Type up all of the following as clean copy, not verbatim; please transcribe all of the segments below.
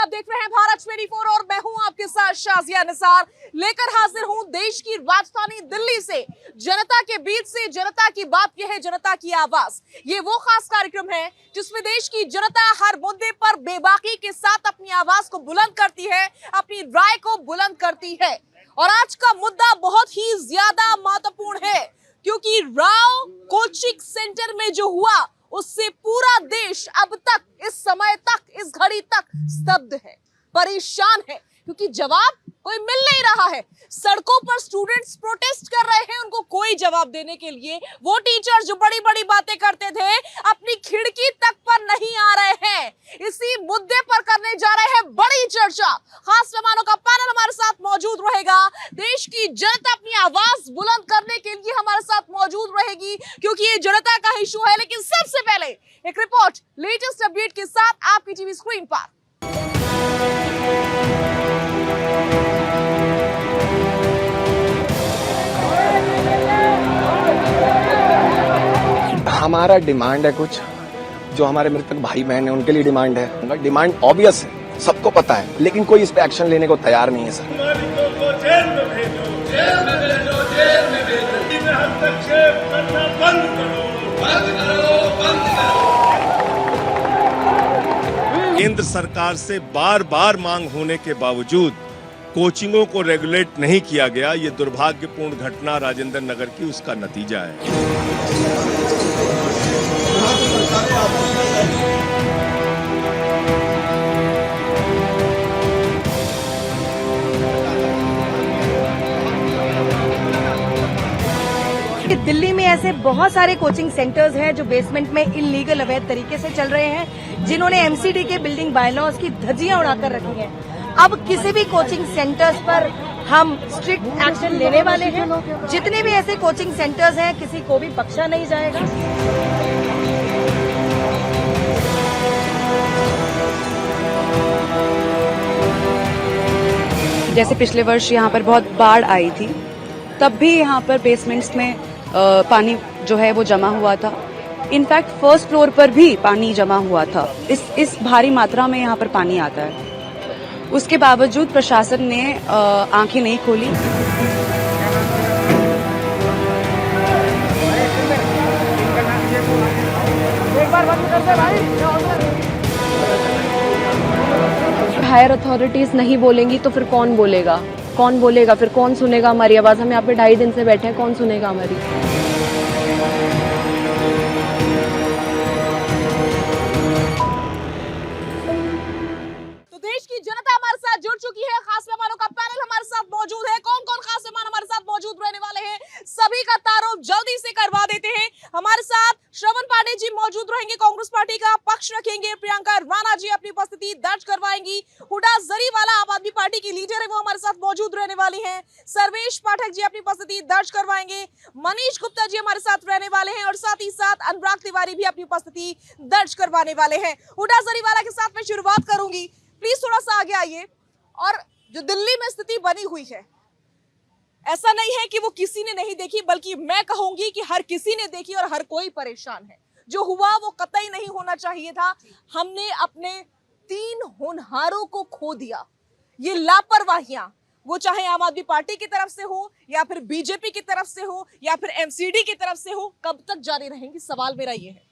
आप देख रहे हैं भारत 24 और मैं हूं आपके साथ शाजिया निसार। लेकर हाजिर हूं देश की राजधानी दिल्ली से जनता के बीच से जनता की बात। यह है जनता की आवाज। ये वो खास कार्यक्रम है जिसमें देश की जनता हर मुद्दे पर बेबाकी के साथ अपनी आवाज को बुलंद करती है, अपनी राय को बुलंद करती है। और आज का मुद्दा बहुत ही ज्यादा महत्वपूर्ण है क्योंकि राव कोचिंग सेंटर में जो हुआ उससे पूरा देश अब तक, इस समय तक, इस घड़ी तक स्तब्ध है, परेशान है क्योंकि जवाब कोई मिल नहीं रहा है। सड़कों पर स्टूडेंट्स प्रोटेस्ट कर रहे हैं, उनको कोई जवाब देने के लिए वो टीचर्स जो बड़ी बड़ी बातें करते थे अपनी खिड़की तक पर नहीं आ रहे हैं। इसी मुद्दे पर करने जा रहे हैं बड़ी चर्चा। खास मेहमानों का पैनल हमारे साथ मौजूद रहेगा। देश की जनता अपनी आवाज बुलंद करने के लिए हमारे साथ मौजूद रहेगी क्योंकि ये जनता का इशू है। लेकिन सबसे पहले एक रिपोर्ट लेटेस्ट अपडेट के साथ आपकी टीवी स्क्रीन पर। हमारा डिमांड है कुछ जो हमारे मृतक भाई बहन है उनके लिए डिमांड है। डिमांड ऑब्वियस है, सबको पता है, लेकिन कोई इस पे एक्शन लेने को तैयार नहीं है सर। केंद्र सरकार से बार बार मांग होने के बावजूद कोचिंगों को रेगुलेट नहीं किया गया। ये दुर्भाग्यपूर्ण घटना राजेंद्र नगर की उसका नतीजा है। दिल्ली में ऐसे बहुत सारे कोचिंग सेंटर्स हैं जो बेसमेंट में इल्लीगल अवैध तरीके से चल रहे हैं, जिन्होंने एमसीडी के बिल्डिंग बायलॉज की धज्जियां उड़ाकर रखी हैं। अब किसी भी कोचिंग सेंटर्स पर हम स्ट्रिक्ट एक्शन लेने वाले हैं। जितने भी ऐसे कोचिंग सेंटर्स हैं किसी को भी बख्शा नहीं जाएगा। जैसे पिछले वर्ष यहाँ पर बहुत बाढ़ आई थी, तब भी यहाँ पर बेसमेंट्स में पानी जो है वो जमा हुआ था। इनफैक्ट फर्स्ट फ्लोर पर भी पानी जमा हुआ था। इस भारी मात्रा में यहाँ पर पानी आता है। उसके बावजूद प्रशासन ने आंखें नहीं खोली। हायर अथॉरिटीज नहीं बोलेंगी तो फिर कौन बोलेगा? कौन बोलेगा? फिर कौन सुनेगा हमारी आवाज? हम यहाँ पे 2.5 दिन से बैठे हैं, कौन सुनेगा हमारी? तो देश की जनता हमारे साथ जुड़ चुकी है। खास मेहमानों का पैनल हमारे साथ मौजूद है। कौन कौन खास मेहमान हमारे साथ मौजूद रहने वाले हैं, सभी का तारुफ जल्दी से करवा देते हैं। हमारे साथ श्रवण पांडे जी मौजूद रहेंगे, कांग्रेस पार्टी का पक्ष रखेंगे। प्रियंका राणा जी अपनी उपस्थिति दर्ज करवाएंगी। हुडा जरीवाला आम आदमी पार्टी की लीडर है, वो हमारे साथ मौजूद रहने वाली हैं। सर्वेश पाठक जी अपनी उपस्थिति दर्ज करवाएंगे। मनीष गुप्ता जी हमारे साथ रहने वाले हैं और साथ ही साथ अनुराग तिवारी भी अपनी उपस्थिति दर्ज करवाने वाले हैं। हुडा जरीवाला के साथ मैं शुरुआत करूंगी, प्लीज थोड़ा सा आगे आइए। और जो दिल्ली में स्थिति बनी हुई है, ऐसा नहीं है कि वो किसी ने नहीं देखी, बल्कि मैं कहूंगी कि हर किसी ने देखी और हर कोई परेशान है। जो हुआ वो कतई नहीं होना चाहिए था। हमने अपने 3 होनहारों को खो दिया। ये लापरवाहियां, वो चाहे आम आदमी पार्टी की तरफ से हो या फिर बीजेपी की तरफ से हो या फिर एमसीडी की तरफ से हो, कब तक जारी रहेंगी? सवाल मेरा ये है।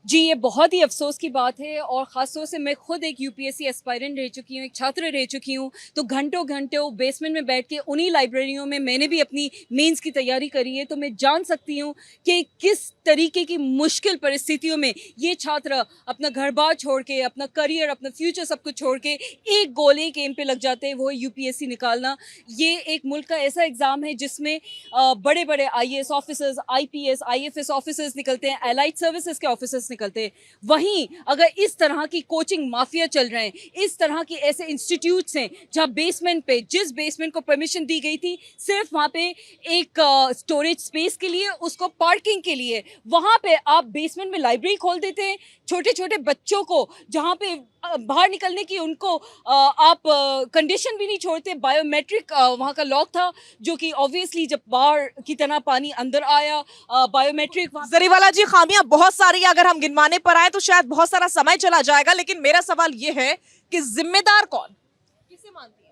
जी, ये बहुत ही अफसोस की बात है और ख़ासतौर से मैं खुद एक यूपीएससी एस्पायरेंट रह चुकी हूँ, एक छात्र रह चुकी हूँ। तो घंटों घंटों बेसमेंट में बैठ के उन्हीं लाइब्रेरियों में मैंने भी अपनी मेंस की तैयारी करी है। तो मैं जान सकती हूँ कि किस तरीके की मुश्किल परिस्थितियों में ये छात्र अपना घर बार छोड़ के, अपना करियर, अपना फ्यूचर सब कुछ छोड़ के एक गोल, एक एम पे लग जाते हैं, वो यूपीएससी निकालना। ये एक मुल्क का ऐसा एग्ज़ाम है जिसमें बड़े बड़े IAS officers, IPS, IFS officers निकलते हैं, एलाइड सर्विसेज के ऑफिसर्स निकलते हैं। वहीं अगर इस तरह की कोचिंग माफिया चल रहे हैं, इस तरह की ऐसे इंस्टीट्यूट्स हैं जहां बेसमेंट पे, जिस बेसमेंट को परमिशन दी गई थी सिर्फ वहां पे एक स्टोरेज स्पेस के लिए, उसको पार्किंग के लिए, वहां पे आप बेसमेंट में लाइब्रेरी खोल देते हैं। छोटे छोटे बच्चों को जहां पे बाहर निकलने की उनको आप कंडीशन भी नहीं छोड़ते। बायोमेट्रिक वहाँ का लॉक था जो कि ऑब्वियसली जब बाहर की तरह पानी अंदर आया, बायोमेट्रिक। जरीवाला जी, खामियां बहुत सारी अगर हम गिनवाने पर आए तो शायद बहुत सारा समय चला जाएगा, लेकिन मेरा सवाल ये है कि जिम्मेदार कौन, किसे मानती है?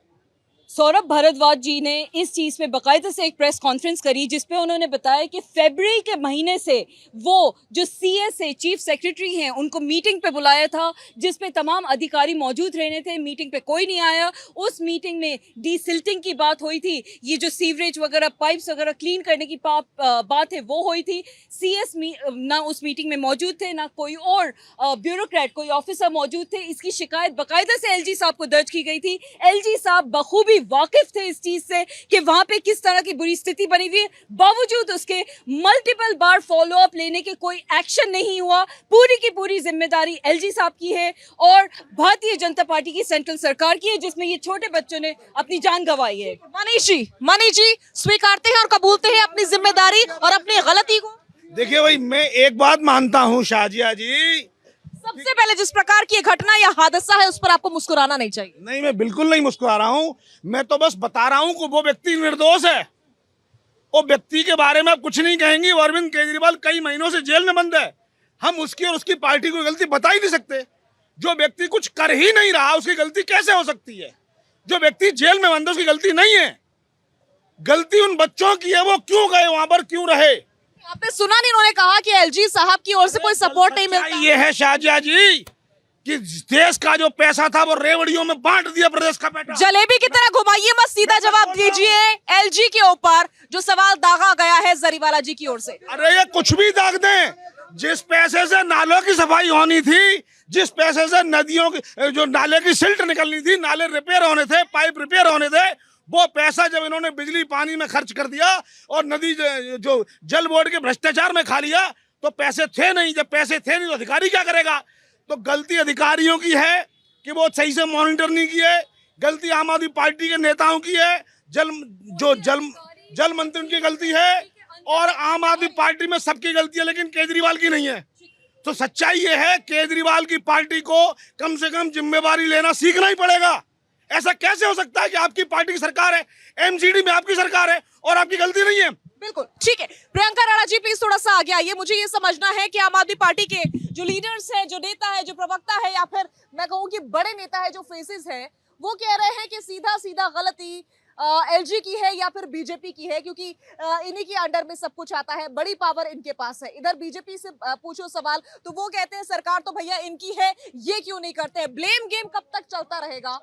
सौरभ भारद्वाज जी ने इस चीज़ पे बाकायदा से एक प्रेस कॉन्फ्रेंस करी जिसपे उन्होंने बताया कि फरवरी के महीने से वो जो CS है, चीफ सेक्रेटरी हैं, उनको मीटिंग पे बुलाया था जिसपे तमाम अधिकारी मौजूद रहने थे। मीटिंग पे कोई नहीं आया। उस मीटिंग में डीसिल्टिंग की बात हुई थी, ये जो सीवरेज वगैरह पाइप्स वगैरह क्लीन करने की बात है वो हुई थी। CS ना उस मीटिंग में मौजूद थे, ना कोई और ब्यूरोक्रेट, कोई ऑफिसर मौजूद थे। इसकी शिकायत बाकायदा से LG साहब को दर्ज की गई थी। LG साहब बखूबी वाकिफ थे इस चीज से कि वहां पे किस तरह की बुरी स्थिति बनी हुई है, बावजूद उसके मल्टीपल बार फॉलो अप लेने के कोई एक्शन नहीं हुआ। पूरी की पूरी जिम्मेदारी LG साहब की है और भारतीय जनता पार्टी की सेंट्रल सरकार की है, जिसमें ये छोटे बच्चों ने अपनी जान गंवाई है। मनीष जी स्वीकारते हैं और कबूलते हैं अपनी जिम्मेदारी और अपनी गलती को? देखिए भाई, मैं एक बात मानता हूँ शाजिया जी, सबसे पहले जिस प्रकार की ये घटना या हादसा है उस पर आपको मुस्कुराना नहीं चाहिए। नहीं, मैं बिल्कुल नहीं मुस्कुरा रहा हूँ। मैं तो बस बता रहा हूँ कि वो व्यक्ति निर्दोष है। वो व्यक्ति के बारे में आप कुछ नहीं कहेंगे। अरविंद केजरीवाल कई महीनों से जेल में बंद है। हम उसकी और उसकी पार्टी को गलती बता ही नहीं सकते। जो व्यक्ति कुछ कर ही नहीं रहा उसकी गलती कैसे हो सकती है? जो व्यक्ति जेल में बंद है उसकी गलती नहीं है। गलती उन बच्चों की है, वो क्यों गए वहां पर, क्यों रहे। आपने सुना नहीं, उन्होंने कहा कि LG साहब की ओर से कोई सपोर्ट नहीं मिलता। ये है शाजिया जी कि देश का जो पैसा था वो रेवड़ियों में बांट दिया प्रदेश का पैसा। जलेबी की तरह घुमाइए मत, सीधा जवाब दीजिए। LG के ऊपर जो सवाल दागा गया है जरीवाला जी की ओर से। अरे ये कुछ भी दाग दें, जिस पैसे से नालों की सफाई होनी थी, जिस पैसे से नदियों की जो नाले की सिल्ट निकलनी थी, नाले रिपेयर होने थे, पाइप रिपेयर होने थे, वो पैसा जब इन्होंने बिजली पानी में खर्च कर दिया और नदी जो जल बोर्ड के भ्रष्टाचार में खा लिया, तो पैसे थे नहीं। जब पैसे थे नहीं तो अधिकारी क्या करेगा? तो गलती अधिकारियों की है कि वो सही से मॉनिटर नहीं किए। गलती आम आदमी पार्टी के नेताओं की है, जल मंत्री की गलती है, और आम आदमी पार्टी में सबकी गलती है, लेकिन केजरीवाल की नहीं है। तो सच्चाई ये है, केजरीवाल की पार्टी को कम से कम जिम्मेवारी लेना सीखना ही पड़ेगा। ऐसा कैसे हो सकता है कि आपकी पार्टी की सरकार है, MCD में आपकी सरकार है और आपकी गलती नहीं है? बिल्कुल ठीक है। प्रियंका राणा जी प्लीज थोड़ा सा आगे आइए। मुझे ये समझना है कि आम आदमी पार्टी के जो लीडर्स हैं, जो नेता है, जो प्रवक्ता है, या फिर मैं कहूँ कि बड़े नेता है, जो फेसेस है, वो कह रहे हैं कि सीधा सीधा गलती LG की है या फिर बीजेपी की है, क्योंकि इन्हीं के अंडर में सब कुछ आता है, बड़ी पावर इनके पास है। इधर बीजेपी से पूछो सवाल तो वो कहते हैं सरकार तो भैया इनकी है, ये क्यों नहीं करते? ब्लेम गेम कब तक चलता रहेगा?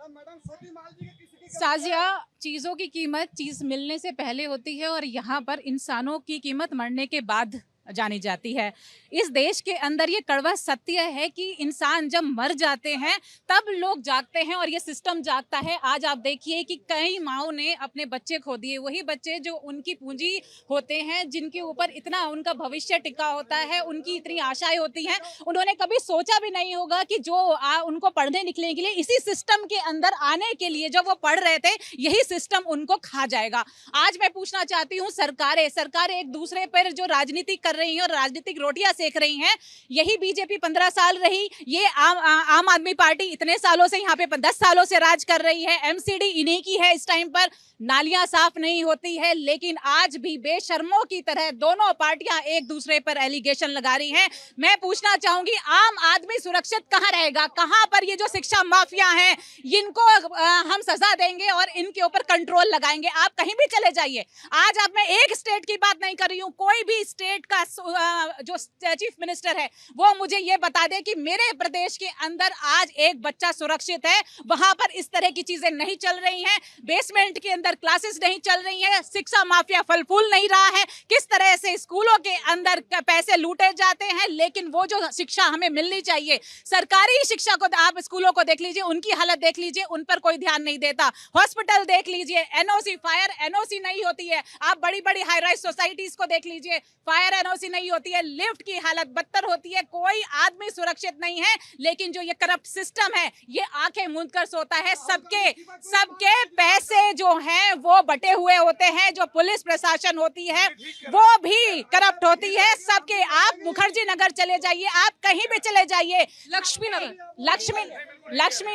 साजिया, चीज़ों की कीमत चीज़ मिलने से पहले होती है और यहाँ पर इंसानों की कीमत मरने के बाद जानी जाती है। इस देश के अंदर ये कड़वा सत्य है कि इंसान जब मर जाते हैं तब लोग जागते हैं और ये सिस्टम जागता है। आज आप देखिए कि कई माओं ने अपने बच्चे खो दिए, वही बच्चे जो उनकी पूंजी होते हैं, जिनके ऊपर इतना उनका भविष्य टिका होता है, उनकी इतनी आशाएं होती हैं, उन्होंने कभी सोचा भी नहीं होगा कि जो उनको पढ़ने निकलने के लिए इसी सिस्टम के अंदर आने के लिए जब वो पढ़ रहे थे, यही सिस्टम उनको खा जाएगा। आज मैं पूछना चाहती हूँ, सरकारें एक दूसरे पर जो राजनीति कर रही हैं और राजनीतिक रोटियां सेक रही हैं, यही बीजेपी 15 साल रही, ये आम आदमी पार्टी इतने सालों से यहाँ पे 10 सालों से राज कर रही है। MCD इन्हीं की है। इस टाइम पर नालियां साफ नहीं होती है, लेकिन आज भी बेशर्मों की तरह दोनों पार्टियां एक दूसरे पर एलिगेशन लगा रही हैं। मैं पूछना चाहूंगी, आम आदमी सुरक्षित कहां रहेगा? कहां पर ये जो शिक्षा माफिया हैं, इनको हम सजा देंगे और इनके ऊपर कंट्रोल लगाएंगे? आप कहीं भी चले जाइए। आज आप, मैं एक स्टेट की बात नहीं कर रही हूँ, कोई भी स्टेट का जो चीफ मिनिस्टर है वो मुझे ये बता दे कि मेरे प्रदेश के अंदर आज एक बच्चा सुरक्षित है, वहां पर इस तरह की चीजें नहीं चल रही हैं, बेसमेंट के अंदर क्लासेस नहीं चल रही हैं, शिक्षा माफिया फल फूल नहीं रहा है, किस तरह से स्कूलों के अंदर पैसे लूटे जाते हैं, लेकिन वो जो शिक्षा हमें मिलनी चाहिए, सरकारी शिक्षा को आप स्कूलों को देख लीजिए, उनकी हालत देख लीजिए, उन पर कोई ध्यान नहीं देता। हॉस्पिटल देख लीजिए, NOC फायर NOC नहीं होती है। आप बड़ी बड़ी हाई राइज सोसाइटीज को देख लीजिए, फायर NOC नहीं होती है, लिफ्ट की हालत बदतर होती है, कोई आदमी सुरक्षित नहीं है। लेकिन जो ये करप्ट सिस्टम है, ये आंखें मूंद कर सोता है। सबके पैसे जो हैं वो बटे हुए होते हैं, जो पुलिस प्रशासन होती है वो भी करप्ट होती है सबके। आप मुखर्जी नगर चले जाइए, आप कहीं भी चले जाइए, लक्ष्मी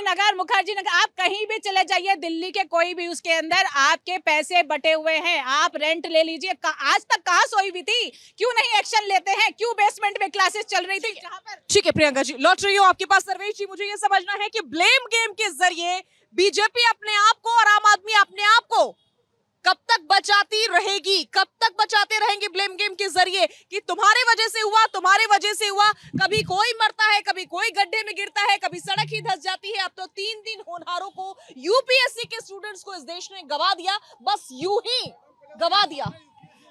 नगर, मुखर्जी नगर, आप कहीं भी चले जाइए, दिल्ली के कोई भी उसके अंदर आपके पैसे बटे हुए हैं। आप रेंट ले लीजिए, आज तक कहाँ सोई हुई थी? क्यों नहीं नहीं एक्शन लेते हैं? क्यों बेसमेंट में क्लासेस चल रही थी जहाँ पर? ठीक है प्रियंका जी, लौट रही हूँ आपके पास। सर्वेश जी, मुझे ये समझना है कि ब्लेम गेम के जरिए बीजेपी अपने आप को और आम आदमी अपने आप को कब तक बचाती रहेगी, कब तक बचाते रहेंगे ब्लेम गेम के जरिए कि तुम्हारे वजह से हुआ, तुम्हारे वजह से हुआ। कभी कोई मरता है, कभी कोई गड्ढे में गिरता है, कभी सड़क ही धंस जाती है। अब तो 3 होनहारों को, यूपीएससी के स्टूडेंट्स को इस देश ने गवा दिया, बस यूं ही गवा दिया।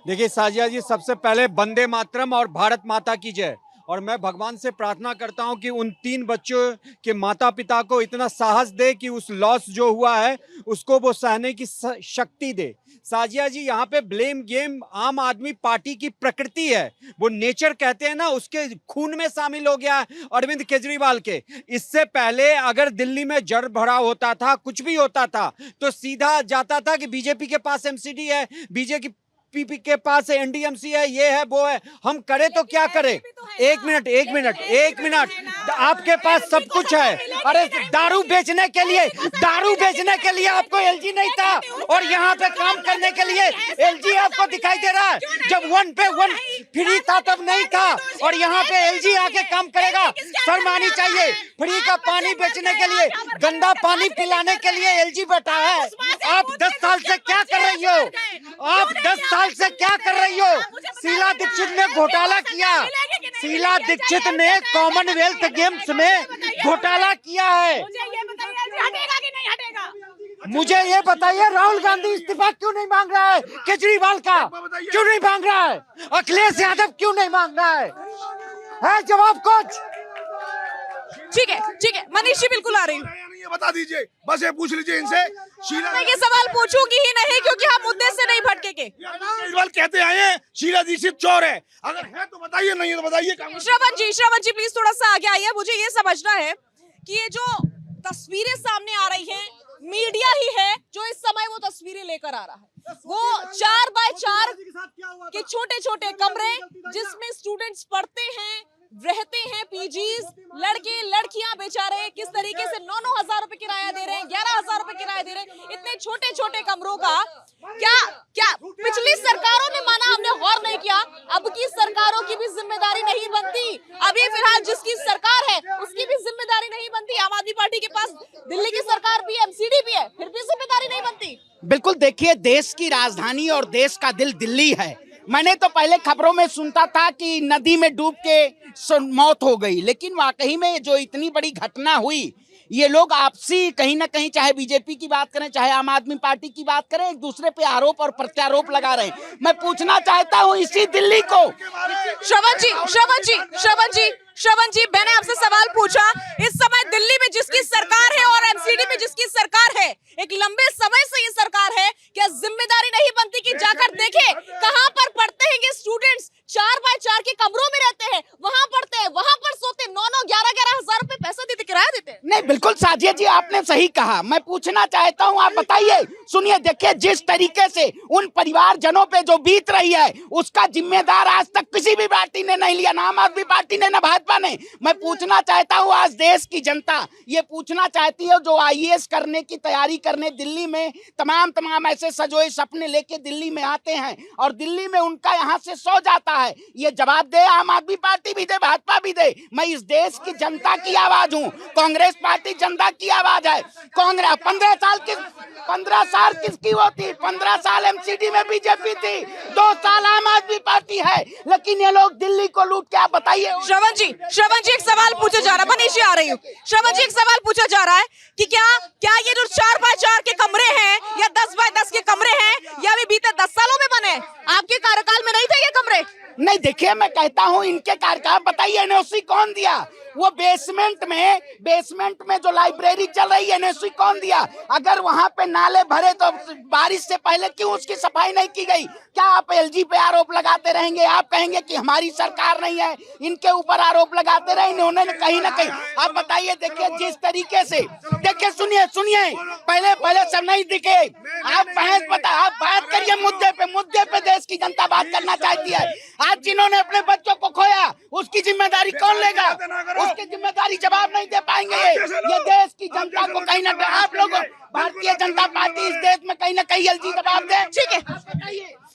देखिए साजिया जी, सबसे पहले वंदे मातरम और भारत माता की जय। और मैं भगवान से प्रार्थना करता हूं कि उन 3 बच्चों के माता पिता को इतना साहस दे कि उस लॉस जो हुआ है उसको वो सहने की शक्ति दे। साजिया जी, यहाँ पे ब्लेम गेम आम आदमी पार्टी की प्रकृति है, वो नेचर कहते हैं ना, उसके खून में शामिल हो गया अरविंद केजरीवाल के। इससे पहले अगर दिल्ली में जड़ भराव होता था, कुछ भी होता था, तो सीधा जाता था कि बीजेपी के पास एमसीडी है, बीजेपी के पास एनडीएमसी है, ये है वो है, हम करें तो क्या करें। एक मिनट, आपके पास सब कुछ है। अरे दारू बेचने के लिए आपको एलजी नहीं था, और यहाँ पे काम करने के लिए एलजी आपको दिखाई दे रहा है। जब 1 पे 1 फ्री था तब नहीं था, और यहाँ पे एलजी आके काम करेगा। शर्म आनी चाहिए। फ्री का पानी बेचने के लिए, गंदा पानी पिलाने के लिए एलजी बैठा है। आप 10 साल से क्या कर रही हो? आप 10 साल से क्या कर रही हो? शीला दीक्षित ने घोटाला किया, शीला दीक्षित ने कॉमनवेल्थ गेम्स में घोटाला किया है। मुझे ये बताइए, राहुल गांधी इस्तीफा क्यों नहीं मांग रहा है? केजरीवाल का क्यों नहीं मांग रहा है? अखिलेश यादव क्यों नहीं मांग रहा है जवाब कुछ? ठीक है, मनीष जी बिल्कुल आ रही हूँ। ये बता दीजिए, बस ये पूछ लीजिए इनसे। शीला, मैं ये सवाल पूछूंगी ही नहीं क्योंकि हम मुद्दे से नहीं भटकेंगे। केजरीवाल कहते आए हैं शीला दीक्षित चोर है, अगर है तो बताइए, नहीं है तो बताइए। श्रवण जी प्लीज थोड़ा सा आगे आइए। मुझे ये समझना है कि ये जो तस्वीरें सामने आ रही हैं, मीडिया ही है जो इस समय वो तस्वीरें लेकर आ रहा है। वो 4 बाय 4 के छोटे छोटे कमरे जिसमें स्टूडेंट्स पढ़ते हैं, रहते हैं, पीजीज, लड़के लड़कियां बेचारे किस तरीके से 9-9 हजार रुपए किराया दे रहे हैं, 11 हजार रुपए किराया दे रहे हैं, इतने छोटे छोटे कमरों का। क्या पिछली सरकारों ने माना, हमने गौर नहीं किया? अब की सरकारों की भी जिम्मेदारी नहीं बनती। अभी फिलहाल जिसकी सरकार है उसकी भी जिम्मेदारी नहीं बनती। आम आदमी पार्टी के पास दिल्ली की सरकार भी, एमसीडी भी है, फिर भी जिम्मेदारी नहीं बनती। बिल्कुल, देखिए, देश की राजधानी और देश का दिल दिल्ली है। मैंने तो पहले खबरों में सुनता था कि नदी में डूब के मौत हो गई, लेकिन वाकई में जो इतनी बड़ी घटना हुई, ये लोग आपसी कहीं ना कहीं, चाहे बीजेपी की बात करें चाहे आम आदमी पार्टी की बात करें, एक दूसरे पे आरोप और प्रत्यारोप लगा रहे हैं। मैं पूछना चाहता हूं इसी दिल्ली को। श्रवण जी, मैंने आपसे सवाल पूछा, इस समय दिल्ली में जिसकी सरकार है और एमसीडी में जिसकी सरकार है, एक लंबे समय से ये सरकार है, क्या जिम्मेदारी नहीं बनती कि जाकर देखे कहां पर पढ़ते हैं ये स्टूडेंट्स? 4 बाय 4 के कमरों में रहते हैं, वहां पढ़ते हैं, वहां पर सोते, 9-9, 11-11 हजार रुपए पैसा देते, किराया देते हैं। नहीं, बिल्कुल साजिया जी, आपने सही कहा। मैं पूछना चाहता हूं, आप बताइए, सुनिए, देखिए, जिस तरीके से उन परिवारजनों पे जो बीत रही है, उसका जिम्मेदार आज तक किसी भी पार्टी ने नहीं लिया, ना आम आदमी पार्टी ने, ना भाजपा ने। मैं पूछना चाहता हूं, आज देश की जनता ये पूछना चाहती है, जो आईएएस करने की तैयारी करने दिल्ली में तमाम ऐसे सजोए सपने लेके दिल्ली में आते हैं, और दिल्ली में उनका यहाँ से सो जाता है, ये जवाब दे आम आदमी पार्टी भी दे, भाजपा भी दे। मैं इस देश की जनता की आवाज हूँ, कांग्रेस पार्टी जनता की आवाज है। कांग्रेस 15 साल किसकी वो थी? 15 साल एमसीडी में बीजेपी थी, 2 साल आम आदमी पार्टी है, लेकिन ये लोग दिल्ली को लूट के, आप बताइए। श्रवण जी एक सवाल पूछा जा रहा है, मनीष आ रही हूँ। श्रवण जी, एक सवाल पूछा जा रहा है कि क्या ये जो 4 बाय 4 के कमरे हैं या 10 बाय 10 के कमरे हैं, या अभी बीते 10 सालों में बने? आपके कार्यकाल में नहीं थे ये कमरे? नहीं, देखिए, मैं कहता हूं इनके कार्यकाल, बताइए एनओसी कौन दिया? वो बेसमेंट में जो लाइब्रेरी चल रही है, एनओसी कौन दिया? अगर वहां पे नाले भरे तो बारिश से पहले क्यों उसकी सफाई नहीं की गई? क्या आप एलजी पे आरोप लगाते रहेंगे? आप कहेंगे कि हमारी सरकार नहीं है, इनके ऊपर आरोप लगाते रहे, इन्होंने कहीं ना कहीं। आप बताइए, देखिए, जिस तरीके से, देखिए, सुनिए, पहले सब नहीं दिखे। आप बात करिए मुद्दे पे देश की जनता बात करना चाहती है। आज जिन्होंने अपने बच्चों को खोया, उसकी जिम्मेदारी कौन लेगा? उसकी जिम्मेदारी जवाब नहीं दे पाएंगे ये देश की जनता को। कहीं ना कहीं आप लोग, भारतीय जनता पार्टी इस देश में कहीं ना कहीं एलजी जवाब दे। ठीक है,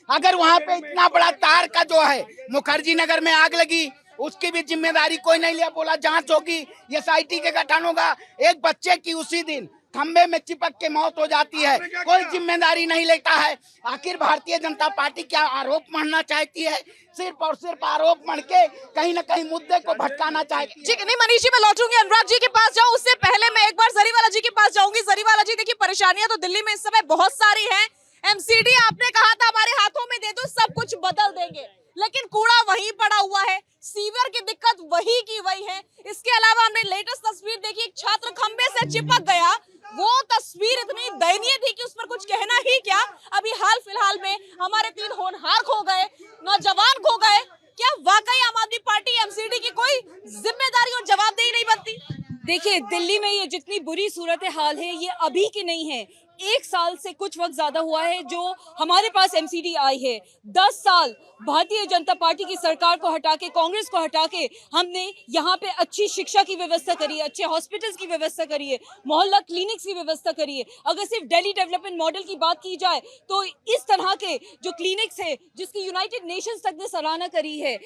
अगर वहां पे इतना बड़ा तार का जो है मुखर्जी नगर में आग लगी, उसकी भी जिम्मेदारी कोई नहीं लिया, बोला जांच होगी, SIT के गठन होगा। एक बच्चे की उसी दिन खंबे में चिपक के मौत हो जाती है, कोई जिम्मेदारी नहीं लेता है। आखिर भारतीय जनता पार्टी क्या आरोप मढ़ना चाहती है? सिर्फ और सिर्फ आरोप मढ़ के कहीं न कहीं मुद्दे को भटकाना चाहती है। ठीक है, नहीं मनीष जी, मैं लौटूंगी अनुराग जी के पास जाऊं, उससे पहले मैं एक बार जरीवाला जी के पास जाऊंगी। जरीवाला जी, देखिए परेशानियां तो दिल्ली में इस समय बहुत सारी हैं। MCD आपने कहा था हमारे हाथों में दे दो सब कुछ बदल देंगे, लेकिन कूड़ा वहीं पड़ा हुआ है, सीवर की दिक्कत वही की वही है। इसके अलावा हमने लेटेस्ट तस्वीर देखी, एक छात्र खंबे से चिपक गया, वो तस्वीर इतनी दयनीय थी कि उस पर कुछ कहना ही क्या। अभी हाल फिलहाल में हमारे 3 होनहार खो गए, नौजवान खो गए। क्या वाकई आम आदमी पार्टी MCD की कोई जिम्मेदारी और जवाबदेही नहीं बनती? देखिए, दिल्ली में ये जितनी बुरी सूरत हाल है ये अभी की नहीं है, 1 साल से कुछ वक्त ज्यादा हुआ है जो हमारे पास MCD आई है। 10 साल भारतीय जनता पार्टी की सरकार को हटा के, कांग्रेस को हटा के हमने यहाँ पे अच्छी शिक्षा की व्यवस्था करी है, अच्छे हॉस्पिटल्स की व्यवस्था करी है, मोहल्ला क्लिनिक्स की व्यवस्था करी है। अगर सिर्फ दिल्ली डेवलपमेंट मॉडल की बात की जाए तो इस तरह के जो क्लिनिक्स है जिसकी यूनाइटेड नेशंस तक ने सराहना करी है।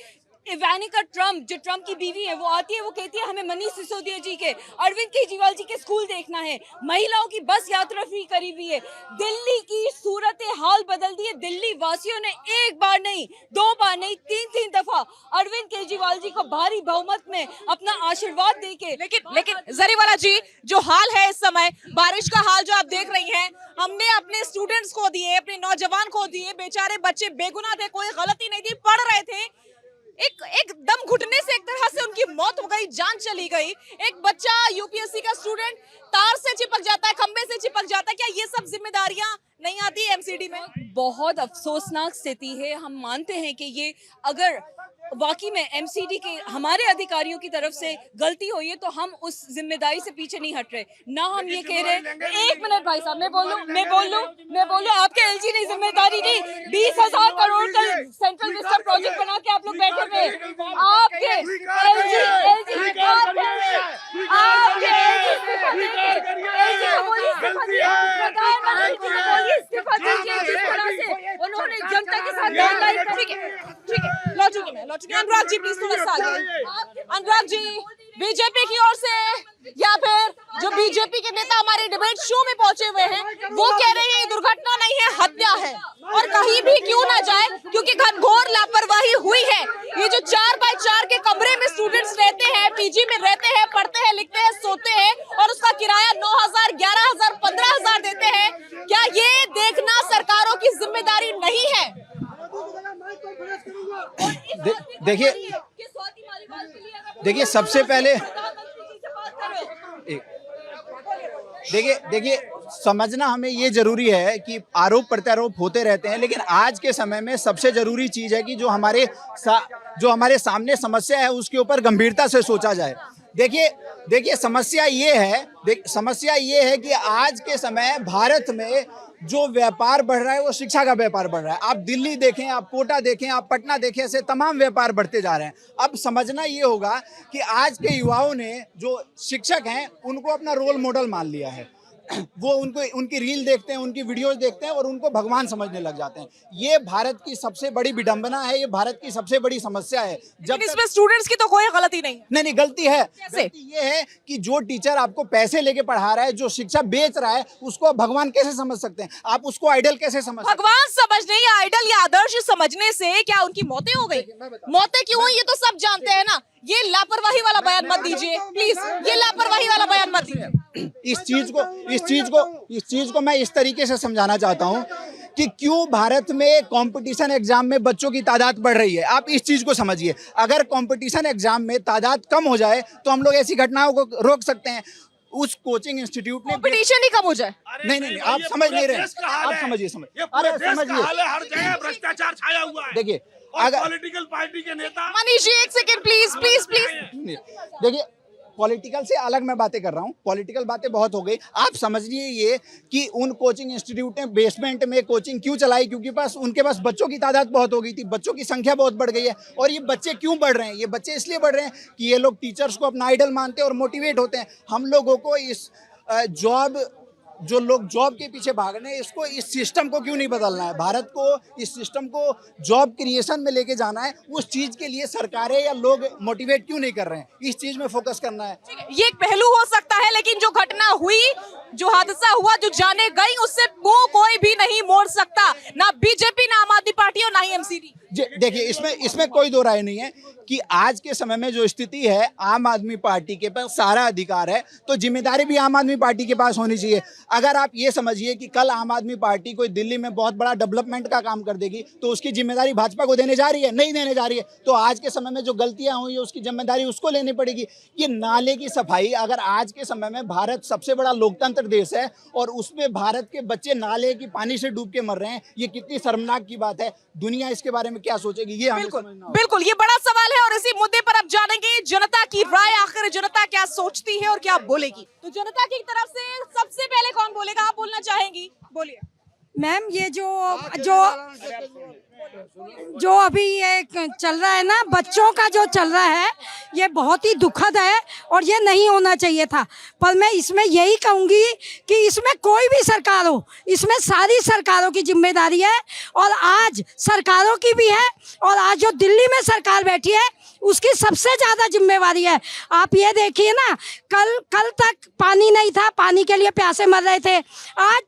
इवानिका ट्रम्प, जो ट्रम्प की बीवी है, वो आती है, वो कहती है हमें मनीष सिसोदिया जी के, अरविंद केजरीवाल जी के स्कूल देखना है, महिलाओं की बस यात्रा फ्री करी हुई है। दिल्ली की सूरत हाल बदल दी है। दिल्ली वासियों ने एक बार नहीं, 2 बार नहीं, 3 दफा अरविंद केजरीवाल जी को भारी बहुमत में अपना आशीर्वाद देके। लेकिन जरीवाला जी, जो हाल है इस समय, बारिश का हाल जो आप देख रही हैं, हमने अपने स्टूडेंट्स को दिए, अपने नौजवान को दिए, बेचारे बच्चे बेगुनाह थे, कोई गलती नहीं थी, पढ़ रहे थे, एक दम घुटने से एक तरह से उनकी मौत हो गई, जान चली गई। एक बच्चा UPSC का स्टूडेंट तार से चिपक जाता है, खंबे से चिपक जाता है। क्या ये सब जिम्मेदारियां नहीं आती MCD में? बहुत अफसोसनाक स्थिति है। हम मानते हैं कि ये अगर वाकई में MCD के हमारे अधिकारियों की तरफ से गलती हुई है तो हम उस जिम्मेदारी से पीछे नहीं हट रहे। ना हम ये कह रहे, 1 मिनट भाई साहब, मैं बोलूं, आपके LG ने जिम्मेदारी दी, 20,000 करोड़ का सेंट्रल विस्टा प्रोजेक्ट बना के आप लोग बैठे थे। आपके उन्होंने जनता के साथ लौटूंगी मैं। अनुराग जी प्लीज थोड़ा सा आगे। अनुराग जी, बीजेपी की ओर से या फिर जो बीजेपी के नेता हमारे डिबेट शो में पहुंचे हुए हैं, वो कह रहे हैं ये दुर्घटना नहीं है, हत्या है, और कहीं भी क्यों ना जाए क्योंकि घनघोर लापरवाही हुई है। ये जो 4x4 के कमरे में स्टूडेंट्स रहते हैं, PG में रहते हैं, पढ़ते हैं, लिखते हैं, सोते हैं, और उसका किराया 9,000, 11,000, 15,000 देते हैं। क्या ये देखना सरकारों की जिम्मेदारी नहीं है? देखिए सबसे पहले देखिए समझना हमें ये जरूरी है कि आरोप प्रत्यारोप होते रहते हैं, लेकिन आज के समय में सबसे जरूरी चीज है कि जो हमारे सामने समस्या है उसके ऊपर गंभीरता से सोचा जाए। देखिए समस्या ये है कि आज के समय भारत में जो व्यापार बढ़ रहा है वो शिक्षा का व्यापार बढ़ रहा है। आप दिल्ली देखें, आप कोटा देखें, आप पटना देखें, ऐसे तमाम व्यापार बढ़ते जा रहे हैं। अब समझना ये होगा कि आज के युवाओं ने, जो शिक्षक हैं, उनको अपना रोल मॉडल मान लिया है। वो उनकी रील देखते हैं, उनकी वीडियोस देखते हैं और उनको भगवान समझने लग जाते हैं। ये भारत की सबसे बड़ी विडंबना है, ये भारत की सबसे बड़ी समस्या है। जब इसमें स्टूडेंट्स की तो कोई गलती नहीं गलती है। गलती ये है कि जो टीचर आपको पैसे लेके पढ़ा रहा है, जो शिक्षा बेच रहा है, उसको आप भगवान कैसे समझ सकते हैं? आप उसको आइडल कैसे समझ? भगवान समझने या आइडल या आदर्श समझने से क्या उनकी मौतें हो गई? मौतें क्यों हुई ये तो सब जानते हैं ना। ये लापरवाही वाला बयान मत दीजिए प्लीज, ये लापरवाही वाला बयान मत दीजिए। इस चीज को मैं इस तरीके से समझाना चाहता हूँ कि क्यों भारत में कंपटीशन एग्जाम में बच्चों की तादाद बढ़ रही है। आप इस चीज को समझिए। अगर कंपटीशन एग्जाम में तादाद कम हो जाए तो हम लोग ऐसी घटनाओं को रोक सकते हैं। उस कोचिंग इंस्टीट्यूट ने कंपटीशन ही कम हो जाए। नहीं, आप समझ नहीं रहे। आप समझिए। हर जगह भ्रष्टाचार छाया हुआ है। देखिए, अगर पॉलिटिकल पार्टी के नेता, मनीष जी एक सेकंड प्लीज। देखिए, पॉलिटिकल से अलग मैं बातें कर रहा हूँ। पॉलिटिकल बातें बहुत हो गई। आप समझिए ये कि उन कोचिंग इंस्टीट्यूट ने बेसमेंट में कोचिंग क्यों चलाई? क्योंकि उनके पास बच्चों की तादाद बहुत हो गई थी, बच्चों की संख्या बहुत बढ़ गई है। और ये बच्चे क्यों बढ़ रहे हैं? ये बच्चे इसलिए बढ़ रहे हैं कि ये लोग टीचर्स को अपना आइडल मानते हैं और मोटिवेट होते हैं। हम लोगों को इस जॉब जो लोग जॉब के पीछे भाग रहे हैं, इसको, इस सिस्टम को क्यों नहीं बदलना है? भारत को इस सिस्टम को जॉब क्रिएशन में लेके जाना है, उस चीज के लिए सरकारें या लोग मोटिवेट क्यों नहीं कर रहे हैं? इस चीज में फोकस करना है। ये एक पहलू हो सकता है, लेकिन जो घटना हुई, जो हादसा हुआ, जो जाने गई, उससे वो कोई भी नहीं मोड़ सकता, ना बीजेपी, ना आम आदमी पार्टी और ना ही एमसीडी। देखिए, इसमें कोई दो राय नहीं है कि आज के समय में जो स्थिति है, आम आदमी पार्टी के पास सारा अधिकार है, तो जिम्मेदारी भी आम आदमी पार्टी के पास होनी चाहिए। अगर आप ये समझिए कि कल आम आदमी पार्टी कोई दिल्ली में बहुत बड़ा डेवलपमेंट का काम कर देगी, तो उसकी जिम्मेदारी भाजपा को देने जा रही है? नहीं देने जा रही है। तो आज के समय में जो गलतियां हुई है, उसकी जिम्मेदारी उसको लेनी पड़ेगी। ये नाले की सफाई, अगर आज के समय में भारत सबसे बड़ा लोकतंत्र देश है और उसमें भारत के बच्चे नाले की पानी से डूब के मर रहे हैं, ये कितनी शर्मनाक की बात है। दुनिया इसके बारे में क्या सोचेगी, ये हमें समझना होगा। बिल्कुल, ये बड़ा सवाल है और इसी मुद्दे पर अब जानेंगे जनता की राय, आखिर जनता क्या सोचती है और क्या बोलेगी। तो जनता की तरफ से सबसे पहले कौन बोलेगा? आप बोलना चाहेंगी, बोलिए। मैम, ये जो अभी ये चल रहा है ना, बच्चों का जो चल रहा है, ये बहुत ही दुखद है और ये नहीं होना चाहिए था। पर मैं इसमें यही कहूँगी कि इसमें कोई भी सरकार हो, इसमें सारी सरकारों की जिम्मेदारी है और आज सरकारों की भी है, और आज जो दिल्ली में सरकार बैठी है उसकी सबसे ज़्यादा जिम्मेवारी है। आप ये देखिए ना, कल तक पानी नहीं था, पानी के लिए प्यासे मर रहे थे। आज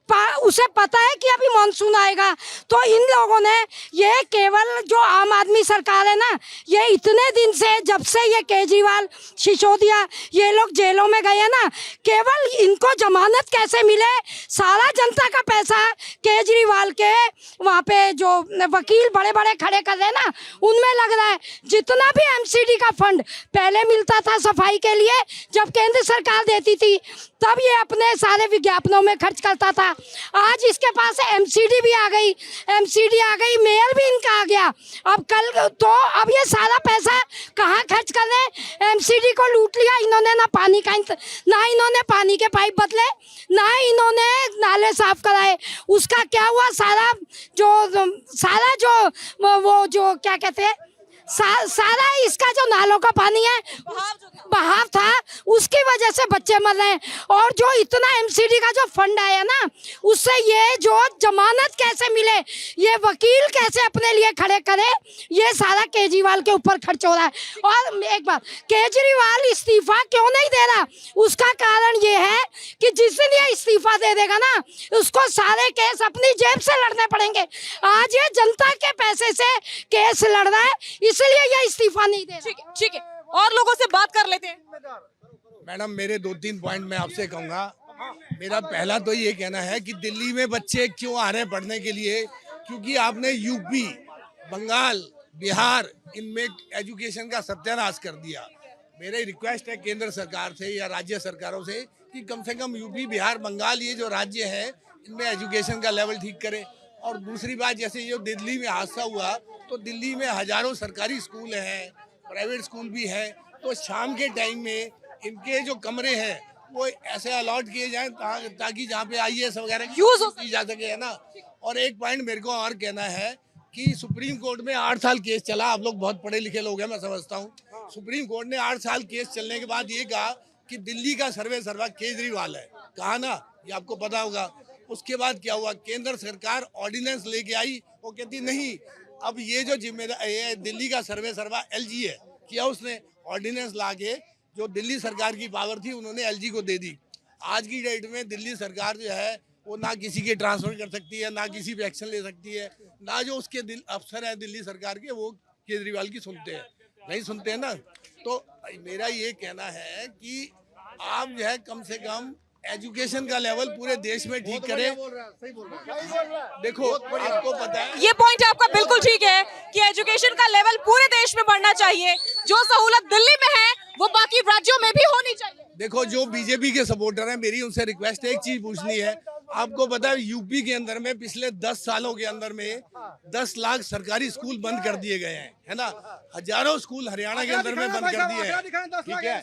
उसे पता है कि अभी मानसून आएगा, तो इन लोगों ने ये केवल जो आम आदमी सरकार है ना, ये इतने दिन से, जब से ये केजरीवाल, सिसोदिया, ये लोग जेलों में गए हैं ना, केवल इनको जमानत कैसे मिले, सारा जनता का पैसा केजरीवाल के वहाँ पे जो वकील बड़े बड़े खड़े कर रहे हैं ना, उनमें लग रहा है। जितना भी एमसीडी का फंड पहले मिलता था सफाई के लिए, जब केंद्र सरकार देती थी, तब ये अपने सारे विज्ञापनों में खर्च करता था। आज इसके पास एमसीडी भी आ गई, मेयर भी इनका आ गया। अब ये सारा पैसा कहाँ खर्च कर रहे? एमसीडी को लूट लिया इन्होंने। ना इन्होंने पानी के पाइप बदले, ना इन्होंने नाले साफ कराए। उसका क्या हुआ? सारा जो क्या कहते हैं, सारा इसका जो नालों का पानी है, बहाव था, उसकी वजह से बच्चे मर रहे हैं। और जो इतना एमसीडी का जो फंड आया ना, उससे ये जो जमानत कैसे मिले, ये वकील कैसे अपने लिए खड़े करे, ये सारा केजरीवाल के ऊपर खर्च हो रहा है। और एक बात, केजरीवाल इस्तीफा क्यों नहीं दे रहा? उसका कारण ये है कि जिस दिन ये इस्तीफा दे देगा ना, उसको सारे केस अपनी जेब से लड़ने पड़ेंगे। आज ये जनता के पैसे से केस लड़ रहा है, इसलिए ये इस्तीफा नहीं दे रहा। ठीक है, और लोगों से बात कर लेते हैं। मैडम, मेरे 2-3 पॉइंट मैं आपसे कहूँगा। मेरा पहला तो ये कहना है कि दिल्ली में बच्चे क्यों आ रहे हैं पढ़ने के लिए? क्योंकि आपने यूपी, बंगाल, बिहार, इनमें एजुकेशन का सत्यानाश कर दिया। मेरी रिक्वेस्ट है केंद्र सरकार से या राज्य सरकारों से कि कम से कम यूपी, बिहार, बंगाल, ये जो राज्य हैं, इनमें एजुकेशन का लेवल ठीक करें। और दूसरी बात, जैसे ये दिल्ली में हादसा हुआ, तो दिल्ली में हजारों सरकारी स्कूल हैं, प्राइवेट स्कूल भी हैं, तो शाम के टाइम में इनके जो कमरे हैं वो ऐसे अलॉट किए जाएं ताकि जहाँ पे आईएएस वगैरह यूज की जा सके, है ना। और एक पॉइंट मेरे को और कहना है कि सुप्रीम कोर्ट में 8 साल केस चला। आप लोग बहुत पढ़े लिखे लोग हैं, मैं समझता हूँ। सुप्रीम कोर्ट ने 8 साल केस चलने के बाद ये कहा कि दिल्ली का सर्वा केजरीवाल है, कहा ना, ये आपको पता होगा। उसके बाद क्या हुआ? केंद्र सरकार ऑर्डिनेंस लेके आई, वो कहती नहीं, अब ये जो जिम्मेदार दिल्ली का सर्वा एलजी है, किया उसने ऑर्डिनेंस लाके, जो दिल्ली सरकार की पावर थी उन्होंने एलजी को दे दी। आज की डेट में दिल्ली सरकार जो है वो ना किसी के ट्रांसफर कर सकती है, ना किसी पे एक्शन ले सकती है, ना जो उसके अफसर हैं दिल्ली सरकार के वो केजरीवाल की सुनते हैं, नहीं सुनते हैं ना। तो मेरा ये कहना है कि आप जो है कम से कम एजुकेशन का लेवल पूरे देश में ठीक करें। देखो, आपको पता है, ये पॉइंट आपका बिल्कुल ठीक है कि एजुकेशन का लेवल पूरे देश में बढ़ना चाहिए। जो सहूलत दिल्ली में है वो बाकी राज्यों में भी होनी चाहिए। देखो, जो बीजेपी के सपोर्टर हैं, मेरी उनसे रिक्वेस्ट है, एक चीज पूछनी है। आपको पता है यूपी के अंदर में पिछले 10 सालों के अंदर में 10 लाख सरकारी स्कूल बंद कर दिए गए हैं, है ना। हजारों स्कूल हरियाणा के अंदर में बंद कर दिए हैं, ठीक है।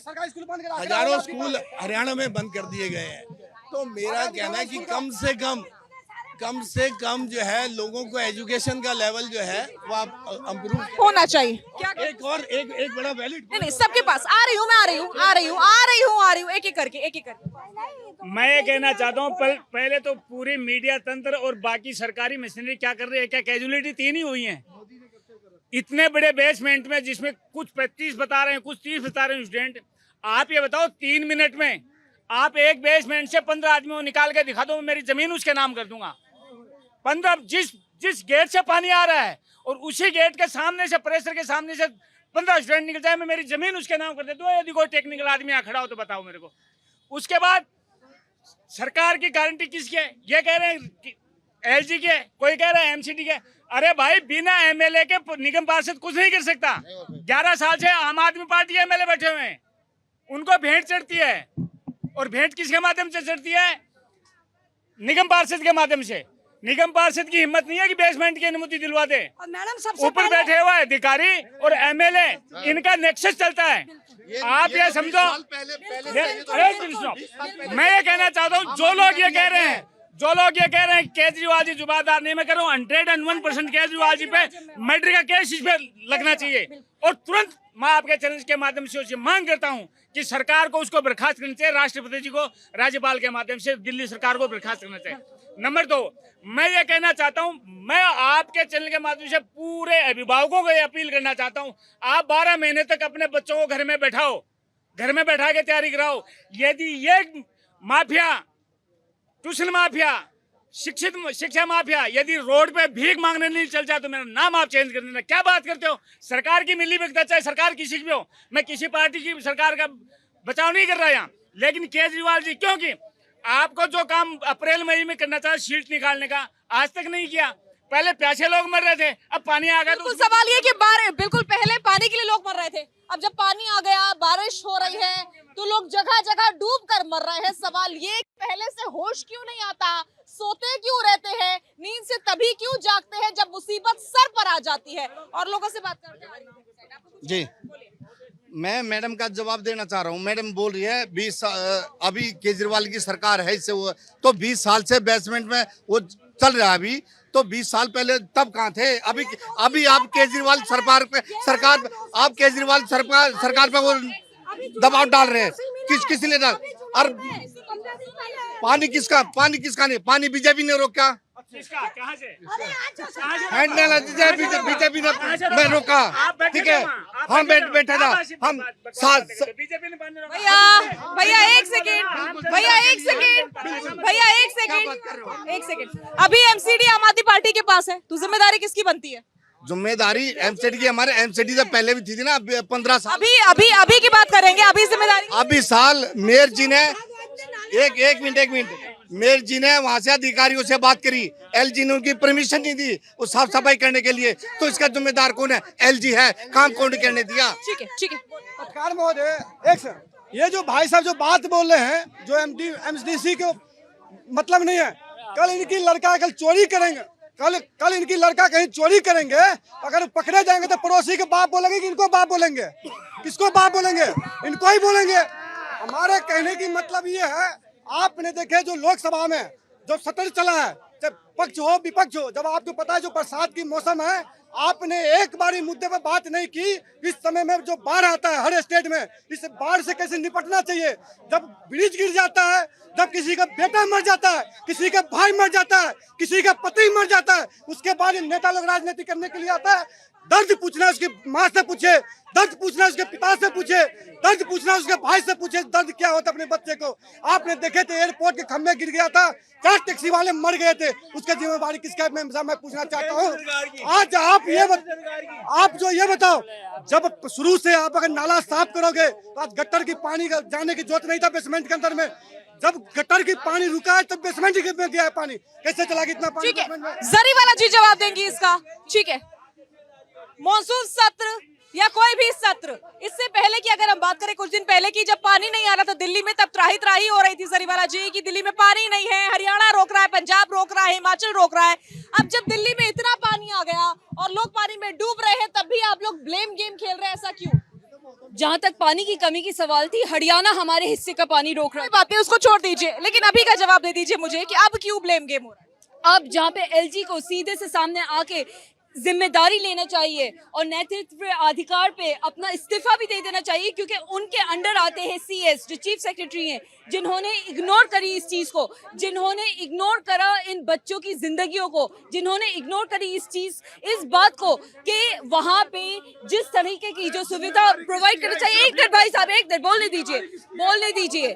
हजारों स्कूल हरियाणा में बंद कर दिए गए हैं। तो मेरा कहना है कि कम से कम कम से कम जो है लोगों को एजुकेशन का लेवल जो है वो आप इम्प्रूव होना चाहिए। क्या एक और एक बड़ा वैलिड नहीं सबके पास आ रही हूँ एक एक करके मैं ये कहना चाहता हूँ पहले तो पूरी मीडिया तंत्र और बाकी सरकारी मशीनरी क्या कर रही है, क्या कैजुअलिटी 3 ही हुई हैं इतने बड़े बेसमेंट में, जिसमें कुछ 25 बता रहे हैं, कुछ 30 बता रहे हैं स्टूडेंट। आप ये बताओ 3 मिनट में आप एक बेसमेंट से 15 आदमियों को निकाल के दिखा दो, मेरी जमीन उसके नाम कर दूंगा। 15 जिस गेट से पानी आ रहा है और उसी गेट के सामने से, प्रेशर के सामने से 15 स्टूडेंट निकल जाए, मैं मेरी जमीन उसके नाम कर देता हूँ। यदि कोई टेक्निकल आदमी यहाँ खड़ा हो तो बताओ मेरे को। उसके बाद सरकार की गारंटी किसकी है? ये कह रहे हैं एलजी के, कोई कह रहा है एमसीडी के। अरे भाई बिना एमएलए के निगम पार्षद कुछ नहीं कर सकता। 11 साल से आम आदमी पार्टी एमएलए बैठे हुए हैं, उनको भेंट चढ़ती है, और भेंट किसके माध्यम से चढ़ती है? निगम पार्षद के माध्यम से। निगम पार्षद की हिम्मत नहीं है कि बेसमेंट की अनुमति दिलवा दे। मैडम ऊपर बैठे हुए अधिकारी और एमएलए, इनका नेक्सस चलता है। आप ये समझो, मैं ये कहना चाहता हूँ, जो लोग ये कह रहे हैं केजरीवाल जी जुबानदार नहीं, मैं कह रहा हूँ 101% केजरीवाल जी पे मर्डर का केस इस पे लगना चाहिए, और तुरंत मैं आपके चैनल के माध्यम से उससे मांग करता हूं कि सरकार को उसको बर्खास्त करना चाहिए, राष्ट्रपति जी को राज्यपाल के माध्यम से दिल्ली सरकार को बर्खास्त करना चाहिए। नंबर 2, मैं ये कहना चाहता हूं, मैं आपके चैनल के माध्यम से पूरे अभिभावकों को ये अपील करना चाहता हूं, आप 12 महीने तक अपने बच्चों को घर में बैठाओ, घर में बैठा के तैयारी कराओ। यदि ये माफिया, ट्यूशन माफिया, शिक्षा माफिया यदि रोड पे भीख मांगने नहीं चल जाए तो मेरा नाम आप चेंज कर देना। क्या बात करते हो? सरकार की मिली भगत, चाहे सरकार किसी की भी हो, मैं किसी पार्टी की सरकार का बचाव नहीं कर रहा यहाँ, लेकिन केजरीवाल जी, क्योंकि आपको जो काम अप्रैल मई में करना चाहिए शीट निकालने का, आज तक नहीं किया। पहले प्यासे लोग मर रहे थे, अब पानी आ गया तो सवाल ये कि बिल्कुल पहले पानी के लिए लोग मर रहे थे, अब जब पानी आ गया, बारिश हो रही है, तो लोग जगह जगह डूब कर मर रहे हैं। सवाल ये, पहले से होश क्यों नहीं आता, सोते क्यों रहते हैं, नींद से तभी क्यों जागते हैं जब मुसीबत सर पर आ जाती है? और लोगों से बात करते हैं जी, मैं मैडम का जवाब देना चाह रहा हूँ। मैडम बोल रही है 20 अभी केजरीवाल की सरकार है, इससे वो तो 20 साल से बेसमेंट में वो चल रहा है। अभी तो 20 साल पहले तब कहाँ थे? अभी आप केजरीवाल सरकार पे वो दबाव डाल रहे हैं। किस लिए डाल? और पानी किसका नहीं? पानी बीजेपी ने रोका, बीजेपी ने रोका, ठीक है, हम बैठे था, हम एक सेकेंड। अभी एमसीडी आम आदमी पार्टी के पास है, तो जिम्मेदारी किसकी बनती है? जिम्मेदारी एमसीडी की, हमारे एमसीडी से पहले भी थी ना, 15 साल। अभी की बात करेंगे, अभी जिम्मेदारी। अभी साल मेयर जी ने एक मिनट मेयर जी ने वहाँ से अधिकारियों से बात करी, एलजी ने उनकी परमिशन नहीं दी वो साफ सफाई करने के लिए, तो इसका जिम्मेदार कौन है? एलजी है, काम कौन करने दिया? ठीक है। पत्रकार महोदय, एक सर, ये जो भाई साहब जो बात बोल रहे हैं, जो एमडीसी को मतलब नहीं है। कल इनकी लड़का चोरी करेंगे, कल इनकी लड़का कहीं चोरी करेंगे, अगर पकड़े जाएंगे तो पड़ोसी के बाप बोलेंगे कि इनको बाप बोलेंगे? किसको बाप बोलेंगे? इनको ही बोलेंगे। हमारे कहने की मतलब ये है, आपने देखे जो लोकसभा में जो सत्र चला है, चाहे पक्ष हो विपक्ष हो, जब आपको पता है जो बरसात की मौसम है, आपने एक बार मुद्दे पर बात नहीं की। इस समय में जो बाढ़ आता है हर स्टेट में, इस बाढ़ से कैसे निपटना चाहिए। जब ब्रिज गिर जाता है, जब किसी का बेटा मर जाता है, किसी का भाई मर जाता है, किसी का पति मर जाता है, उसके बाद नेता लोग राजनीति करने के लिए आता है। दर्द पूछना उसकी माँ से पूछे, दर्द पूछना उसके पिता से पूछे, दर्द पूछना उसके भाई से पूछे, दर्द क्या होता है अपने बच्चे को। आपने देखे थे एयरपोर्ट के खंभे गिर गया था, 4 टैक्सी वाले मर गए थे, उसका जिम्मेवारी किसका? मैं पूछना चाहता हूँ। आज आप जो ये बताओ, जब शुरू से आप अगर नाला साफ करोगे तो आज गट्टर की पानी जाने की जरूरत नहीं था बेसमेंट के अंदर में। जब गटर की पानी रुका है तब बेसमेंट में गया है पानी, कैसे चला गया इतना पानी? ठीक है, जरीवाला जी जवाब देंगी इसका। ठीक है, मॉनसून सत्र या कोई भी सत्र, इससे पहले की अगर हम बात करें, कुछ दिन पहले की, जब पानी नहीं आ रहा था दिल्ली में, तब त्राही हो रही थी जरीवाला जी कि दिल्ली में पानी नहीं है, हरियाणा रोक रहा है, पंजाब रोक रहा है, हिमाचल रोक रहा है। अब जब दिल्ली में इतना पानी आ गया और लोग पानी में डूब रहे हैं, तब भी आप लोग ब्लेम गेम खेल रहे हैं, ऐसा क्यों? जहाँ तक पानी की कमी की सवाल थी, हरियाणा हमारे हिस्से का पानी रोक रहा है। बातें उसको छोड़ दीजिए, लेकिन अभी का जवाब दे दीजिए मुझे कि अब क्यों ब्लेम गेम हो रहा है? अब जहाँ पे एलजी को सीधे से सामने आके जिम्मेदारी लेना चाहिए और नेतृत्व अधिकार पे अपना इस्तीफा भी दे देना चाहिए, क्योंकि उनके अंडर आते हैं सीएस जो चीफ सेक्रेटरी हैं, जिन्होंने इग्नोर करी इस चीज को, जिन्होंने इग्नोर करा इन बच्चों की जिंदगियों को, जिन्होंने इग्नोर करी इस बात को कि वहां पे जिस तरीके की जो सुविधा प्रोवाइड करनी चाहिए। एक मिनट भाई साहब, एक मिनट बोलने दीजिए।